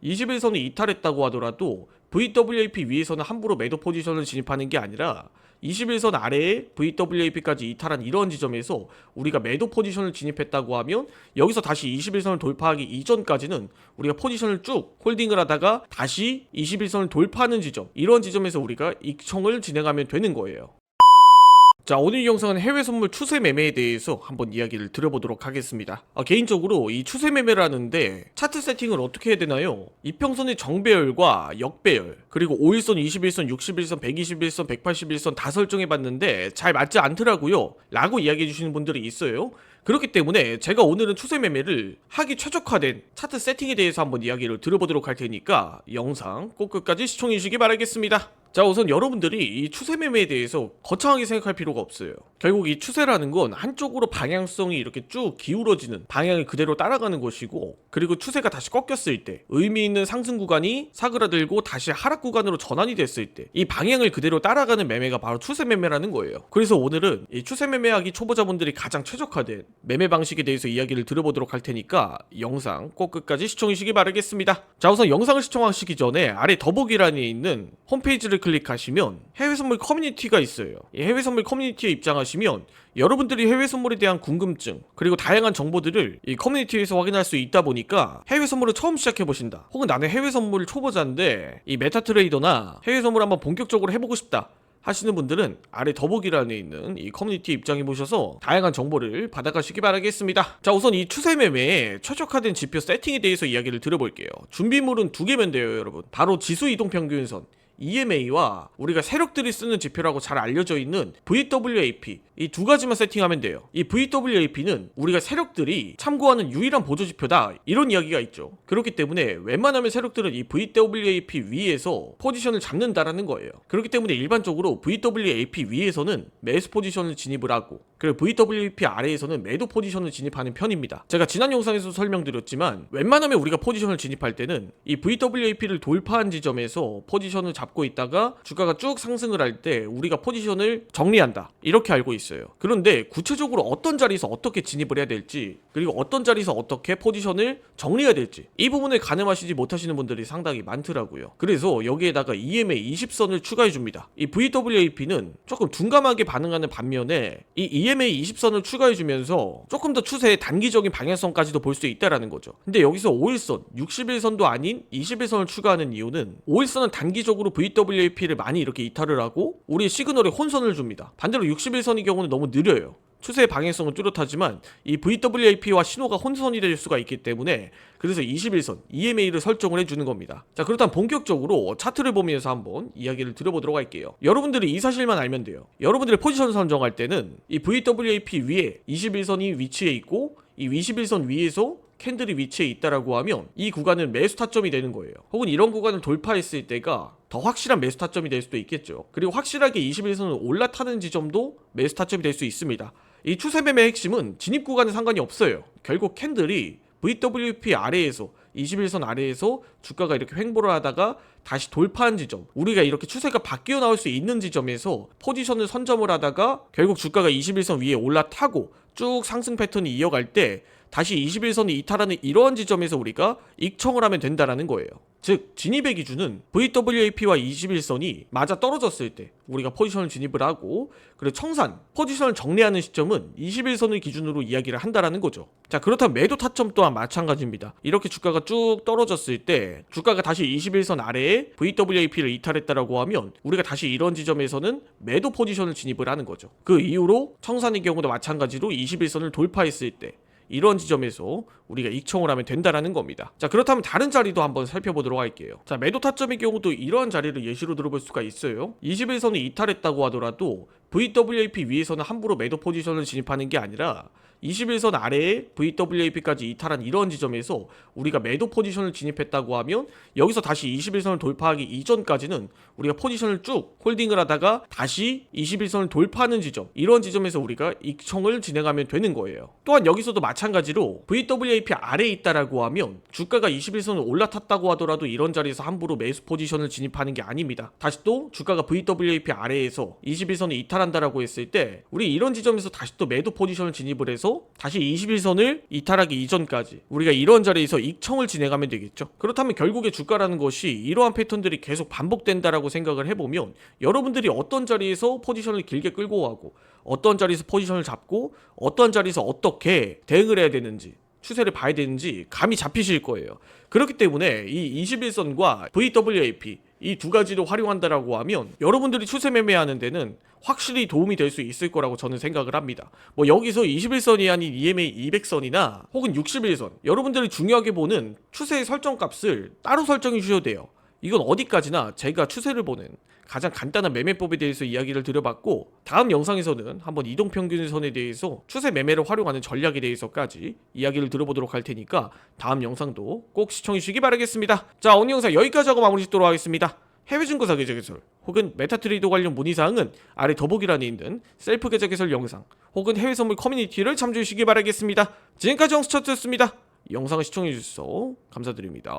21선이 이탈했다고 하더라도 VWAP 위에서는 함부로 매도 포지션을 진입하는 게 아니라 21선 아래에 VWAP까지 이탈한 이런 지점에서 우리가 매도 포지션을 진입했다고 하면 여기서 다시 21선을 돌파하기 이전까지는 우리가 포지션을 쭉 홀딩을 하다가 다시 21선을 돌파하는 지점, 이런 지점에서 우리가 익청을 진행하면 되는 거예요. 자, 오늘 이 영상은 해외 선물 추세 매매에 대해서 한번 이야기를 드려보도록 하겠습니다. 개인적으로 이 추세 매매를 하는데 차트 세팅을 어떻게 해야 되나요? 이평선의 정배열과 역배열, 그리고 5일선, 21선, 61선, 121선, 181선 다 설정해봤는데 잘 맞지 않더라고요 라고 이야기해주시는 분들이 있어요. 그렇기 때문에 제가 오늘은 추세 매매를 하기 최적화된 차트 세팅에 대해서 한번 이야기를 들어보도록 할 테니까 영상 꼭 끝까지 시청해 주시기 바라겠습니다. 자, 우선 여러분들이 이 추세 매매에 대해서 거창하게 생각할 필요가 없어요. 결국 이 추세라는 건 한쪽으로 방향성이 이렇게 쭉 기울어지는, 방향을 그대로 따라가는 것이고, 그리고 추세가 다시 꺾였을 때 의미 있는 상승 구간이 사그라들고 다시 하락 구간으로 전환이 됐을 때 이 방향을 그대로 따라가는 매매가 바로 추세 매매라는 거예요. 그래서 오늘은 이 추세 매매하기 초보자분들이 가장 최적화된 매매 방식에 대해서 이야기를 들어보도록 할 테니까 영상 꼭 끝까지 시청해 주시기 바라겠습니다. 자, 우선 영상을 시청하시기 전에 아래 더보기란에 있는 홈페이지를 클릭하시면 해외 선물 커뮤니티가 있어요. 이 해외 선물 커뮤니티에 입장하시면 여러분들이 해외 선물에 대한 궁금증, 그리고 다양한 정보들을 이 커뮤니티에서 확인할 수 있다 보니까 해외 선물을 처음 시작해 보신다, 혹은 나는 해외 선물 초보자인데 이 메타트레이더나 해외 선물 한번 본격적으로 해보고 싶다 하시는 분들은 아래 더보기란에 있는 이 커뮤니티 입장해 보셔서 다양한 정보를 받아가시기 바라겠습니다. 자, 우선 이 추세 매매의 최적화된 지표 세팅에 대해서 이야기를 들어볼게요. 준비물은 두 개면 돼요, 여러분. 바로 지수 이동 평균선 EMA와 우리가 세력들이 쓰는 지표라고 잘 알려져 있는 VWAP, 이 두 가지만 세팅하면 돼요. 이 VWAP는 우리가 세력들이 참고하는 유일한 보조 지표다, 이런 이야기가 있죠. 그렇기 때문에 웬만하면 세력들은 이 VWAP 위에서 포지션을 잡는다라는 거예요. 그렇기 때문에 일반적으로 VWAP 위에서는 매수 포지션을 진입을 하고, 그리고 VWAP 아래에서는 매도 포지션을 진입하는 편입니다. 제가 지난 영상에서 설명드렸지만 웬만하면 우리가 포지션을 진입할 때는 이 VWAP를 돌파한 지점에서 포지션을 잡고 있다가 주가가 쭉 상승을 할 때 우리가 포지션을 정리한다, 이렇게 알고 있어요. 그런데 구체적으로 어떤 자리에서 어떻게 진입을 해야 될지, 그리고 어떤 자리에서 어떻게 포지션을 정리해야 될지, 이 부분을 가늠하시지 못하시는 분들이 상당히 많더라고요. 그래서 여기에다가 EMA 20선을 추가해 줍니다. 이 VWAP는 조금 둔감하게 반응하는 반면에 이 EMA 20선을 추가해 주면서 조금 더 추세의 단기적인 방향성까지도 볼 수 있다라는 거죠. 근데 여기서 5일선, 61선도 아닌 21선을 추가하는 이유는 5일선은 단기적으로 VWAP를 많이 이렇게 이탈을 하고 우리 시그널에 혼선을 줍니다. 반대로 61선의 경우는 너무 느려요. 추세의 방향성은 뚜렷하지만 이 VWAP와 신호가 혼선이 될 수가 있기 때문에, 그래서 21선 EMA를 설정을 해주는 겁니다. 자, 그렇다면 본격적으로 차트를 보면서 한번 이야기를 들어보도록 할게요. 여러분들이 이 사실만 알면 돼요. 여러분들의 포지션 선정할 때는 이 VWAP 위에 21선이 위치해 있고 이 21선 위에서 캔들이 위치해 있다라고 하면 이 구간은 매수 타점이 되는 거예요. 혹은 이런 구간을 돌파했을 때가 더 확실한 매수 타점이 될 수도 있겠죠. 그리고 확실하게 21선을 올라타는 지점도 매수 타점이 될 수 있습니다. 이 추세 매매의 핵심은 진입 구간에 상관이 없어요. 결국 캔들이 VWP 아래에서 21선 아래에서 주가가 이렇게 횡보를 하다가 다시 돌파한 지점, 우리가 이렇게 추세가 바뀌어 나올 수 있는 지점에서 포지션을 선점을 하다가 결국 주가가 21선 위에 올라타고 쭉 상승 패턴이 이어갈 때 다시 21선이 이탈하는 이러한 지점에서 우리가 익청을 하면 된다라는 거예요. 즉, 진입의 기준은 VWAP와 21선이 맞아 떨어졌을 때 우리가 포지션을 진입을 하고, 그리고 청산, 포지션을 정리하는 시점은 21선을 기준으로 이야기를 한다라는 거죠. 자, 그렇다면 매도 타점 또한 마찬가지입니다. 이렇게 주가가 쭉 떨어졌을 때 주가가 다시 21선 아래에 VWAP를 이탈했다라고 하면 우리가 다시 이런 지점에서는 매도 포지션을 진입을 하는 거죠. 그 이후로 청산의 경우도 마찬가지로 21선을 돌파했을 때 이런 지점에서 우리가 익청을 하면 된다라는 겁니다. 자, 그렇다면 다른 자리도 한번 살펴보도록 할게요. 자, 매도 타점의 경우도 이러한 자리를 예시로 들어볼 수가 있어요. 21선이 이탈했다고 하더라도 VWAP 위에서는 함부로 매도 포지션을 진입하는 게 아니라 21선 아래에 VWAP까지 이탈한 이런 지점에서 우리가 매도 포지션을 진입했다고 하면 여기서 다시 21선을 돌파하기 이전까지는 우리가 포지션을 쭉 홀딩을 하다가 다시 21선을 돌파하는 지점, 이런 지점에서 우리가 익청을 진행하면 되는 거예요. 또한 여기서도 마찬가지로 VWAP 아래에 있다라고 하면 주가가 21선을 올라탔다고 하더라도 이런 자리에서 함부로 매수 포지션을 진입하는 게 아닙니다. 다시 또 주가가 VWAP 아래에서 21선이 이탈한다라고 했을 때 우리 이런 지점에서 다시 또 매도 포지션을 진입을 해서 나서 다시 21선을 이탈하기 이전까지 우리가 이런 자리에서 익청을 진행하면 되겠죠. 그렇다면 결국에 주가라는 것이 이러한 패턴들이 계속 반복된다라고 생각을 해보면 여러분들이 어떤 자리에서 포지션을 길게 끌고 가고 어떤 자리에서 포지션을 잡고 어떤 자리에서 어떻게 대응을 해야 되는지 추세를 봐야 되는지 감이 잡히실 거예요. 그렇기 때문에 이 21선과 VWAP 이 두 가지를 활용한다라고 하면 여러분들이 추세 매매하는 데는 확실히 도움이 될 수 있을 거라고 저는 생각을 합니다. 뭐 여기서 21선이 아닌 EMA 200선이나 혹은 61선 여러분들이 중요하게 보는 추세의 설정값을 따로 설정해 주셔도 돼요. 이건 어디까지나 제가 추세를 보는 가장 간단한 매매법에 대해서 이야기를 드려봤고 다음 영상에서는 한번 이동평균선에 대해서 추세 매매를 활용하는 전략에 대해서까지 이야기를 들어보도록 할 테니까 다음 영상도 꼭 시청해 주시기 바라겠습니다. 자, 오늘 영상 여기까지 하고 마무리 짓도록 하겠습니다. 해외 증권사 계좌 개설 혹은 메타트레이더 관련 문의사항은 아래 더보기란에 있는 셀프 계좌 개설 영상 혹은 해외 선물 커뮤니티를 참조해 주시기 바라겠습니다. 지금까지 영수차트였습니다. 영상을 시청해 주셔서 감사드립니다.